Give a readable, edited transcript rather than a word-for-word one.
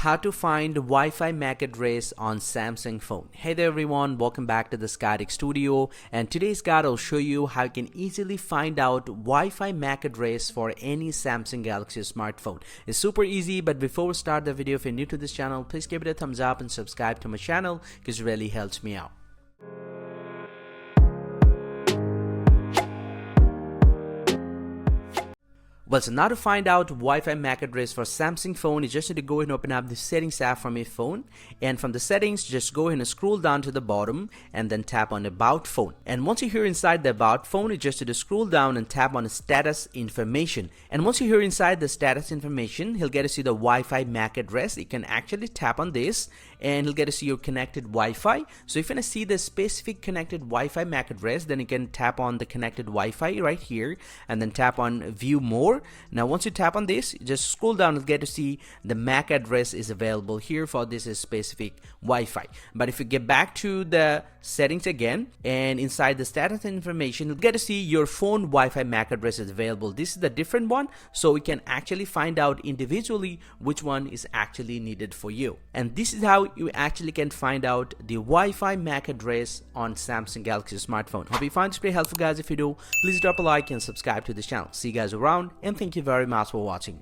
How to find Wi-Fi MAC address on Samsung phone. Hey there everyone, welcome back to the Skytech Studio, and today's guide will show you how you can easily find out Wi-Fi MAC address for any Samsung Galaxy smartphone. It's super easy, but before we start the video, if you're new to this channel, please give it a thumbs up and subscribe to my channel because it really helps me out. Well, so now to find out Wi-Fi MAC address for Samsung phone, you just need to go ahead and open up the settings app from your phone, and from the settings just go ahead and scroll down to the bottom and then tap on about phone. And once you're here inside the about phone, you just need to scroll down and tap on status information. And once you're here inside the status information, he'll get to see the Wi-Fi MAC address. You can actually tap on this and he'll get to see your connected Wi-Fi. So if you want to see the specific connected Wi-Fi MAC address, then you can tap on the connected Wi-Fi right here and then tap on view more. Now once you tap on this, just scroll down and get to see the MAC address is available here for this specific Wi-Fi. But if you get back to the settings again and inside the status information, you'll get to see your phone Wi-Fi MAC address is available. This is the different one, so we can actually find out individually which one is actually needed for you. And this is how you actually can find out the Wi-Fi MAC address on Samsung Galaxy smartphone. Hope you find this very helpful, guys. If you do, please drop a like and subscribe to this channel. See you guys around, and thank you very much for watching.